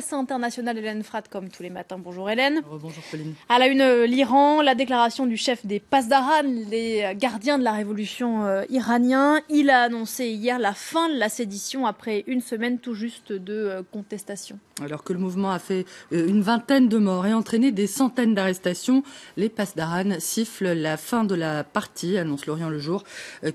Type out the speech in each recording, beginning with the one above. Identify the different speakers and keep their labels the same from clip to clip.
Speaker 1: presse internationale, Hélène Fratt, comme tous les matins. Bonjour Hélène.
Speaker 2: Bonjour Pauline.
Speaker 1: À la une, l'Iran, la déclaration du chef des Pasdaran, les gardiens de la révolution iranien. Il a annoncé hier la fin de la sédition après une semaine tout juste de contestation.
Speaker 2: Alors que le mouvement a fait une vingtaine de morts et entraîné des centaines d'arrestations, les Pasdaran sifflent la fin de la partie, annonce L'Orient le Jour,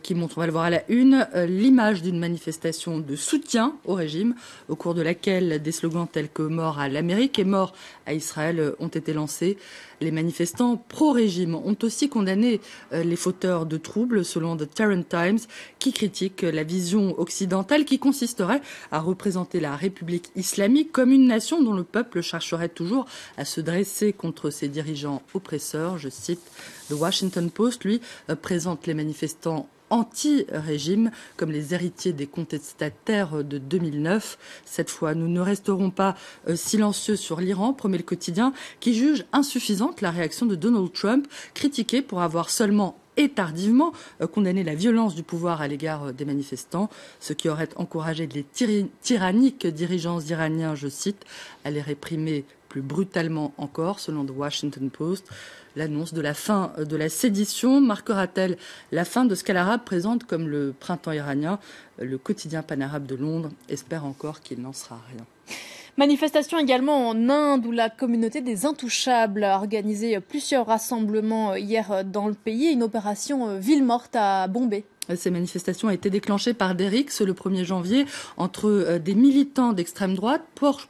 Speaker 2: qui montre, on va le voir à la une, l'image d'une manifestation de soutien au régime, au cours de laquelle des slogans tels que « mort à l'Amérique » et « mort à Israël » ont été lancés. Les manifestants pro-régime ont aussi condamné les fauteurs de troubles, selon The Tehran Times, qui critiquent la vision occidentale qui consisterait à représenter la République islamique comme une nation dont le peuple chercherait toujours à se dresser contre ses dirigeants oppresseurs. Je cite, The Washington Post, lui, présente les manifestants anti-régime, comme les héritiers des contestataires de 2009. Cette fois, nous ne resterons pas silencieux sur l'Iran, promet le quotidien, qui juge insuffisante la réaction de Donald Trump, critiqué pour avoir seulement et tardivement condamné la violence du pouvoir à l'égard des manifestants, ce qui aurait encouragé les tyranniques dirigeants iraniens, je cite, à les réprimer plus brutalement encore, selon The Washington Post. L'annonce de la fin de la sédition marquera-t-elle la fin de ce qu'Al Arabe présente comme le printemps iranien? Le quotidien panarabe de Londres espère encore qu'il n'en sera rien.
Speaker 1: Manifestation également en Inde où la communauté des Intouchables a organisé plusieurs rassemblements hier dans le pays. Une opération ville morte à Bombay.
Speaker 2: Ces manifestations ont été déclenchées par des rixes le 1er janvier entre des militants d'extrême droite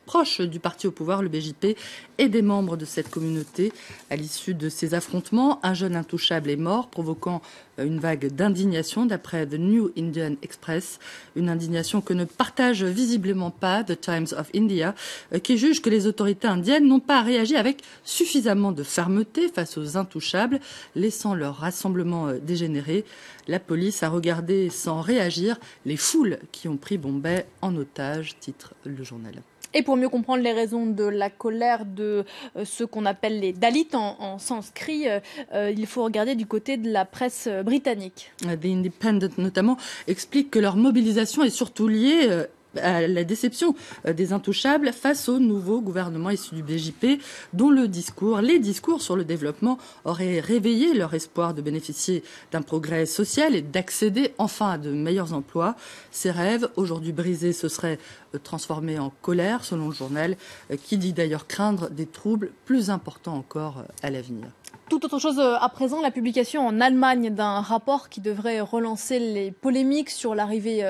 Speaker 2: proches du parti au pouvoir, le BJP, et des membres de cette communauté. À l'issue de ces affrontements, un jeune intouchable est mort, provoquant une vague d'indignation d'après The New Indian Express. Une indignation que ne partage visiblement pas The Times of India, qui juge que les autorités indiennes n'ont pas réagi avec suffisamment de fermeté face aux intouchables, laissant leur rassemblement dégénérer. La police a regardé sans réagir les foules qui ont pris Bombay en otage, titre le journal.
Speaker 1: Et pour mieux comprendre les raisons de la colère de ceux qu'on appelle les Dalits en sanskrit, il faut regarder du côté de la presse britannique.
Speaker 2: The Independent notamment explique que leur mobilisation est surtout liée à la déception des Intouchables face au nouveau gouvernement issu du BJP, dont les discours sur le développement auraient réveillé leur espoir de bénéficier d'un progrès social et d'accéder enfin à de meilleurs emplois. Ces rêves, aujourd'hui brisés, se seraient transformés en colère, selon le journal, qui dit d'ailleurs craindre des troubles plus importants encore à l'avenir.
Speaker 1: Tout autre chose à présent, la publication en Allemagne d'un rapport qui devrait relancer les polémiques sur l'arrivée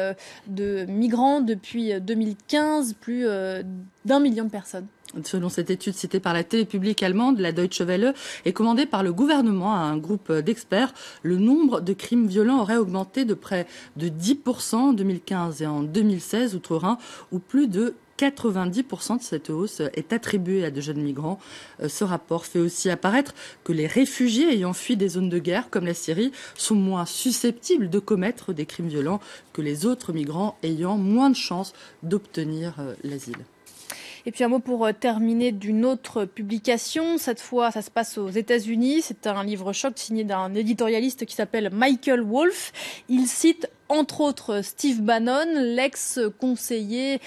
Speaker 1: de migrants depuis 2015, plus d'1 million de personnes.
Speaker 2: Selon cette étude citée par la télé publique allemande, la Deutsche Welle, et commandée par le gouvernement à un groupe d'experts, le nombre de crimes violents aurait augmenté de près de 10% en 2015 et en 2016, outre-Rhin, où plus de 90% de cette hausse est attribuée à de jeunes migrants. Ce rapport fait aussi apparaître que les réfugiés ayant fui des zones de guerre, comme la Syrie, sont moins susceptibles de commettre des crimes violents que les autres migrants ayant moins de chances d'obtenir l'asile.
Speaker 1: Et puis un mot pour terminer d'une autre publication. Cette fois, ça se passe aux États-Unis. C'est un livre choc signé d'un éditorialiste qui s'appelle Michael Wolff. Il cite entre autres Steve Bannon, l'ex-conseiller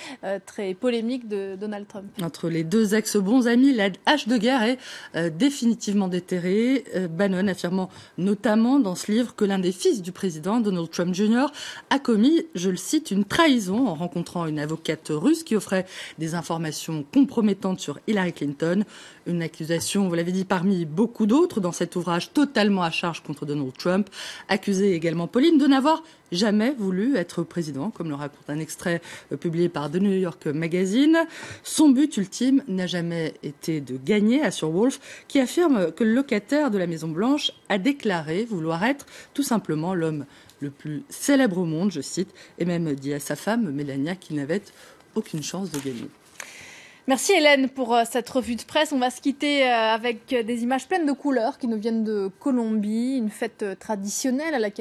Speaker 1: très polémique de Donald Trump.
Speaker 2: Entre les deux ex-bons amis, la hache de guerre est définitivement déterrée. Bannon affirmant notamment dans ce livre que l'un des fils du président, Donald Trump Jr., a commis, je le cite, une trahison en rencontrant une avocate russe qui offrait des informations compromettantes sur Hillary Clinton. Une accusation, vous l'avez dit, parmi beaucoup d'autres dans cet ouvrage totalement à charge contre Donald Trump. Accusé également Pauline de n'avoir jamais voulu être président, comme le raconte un extrait publié par The New York Magazine. Son but ultime n'a jamais été de gagner, assure Wolff, qui affirme que le locataire de la Maison-Blanche a déclaré vouloir être tout simplement l'homme le plus célèbre au monde, je cite, et même dit à sa femme, Melania, qu'il n'avait aucune chance de gagner.
Speaker 1: Merci Hélène pour cette revue de presse. On va se quitter avec des images pleines de couleurs qui nous viennent de Colombie, une fête traditionnelle à laquelle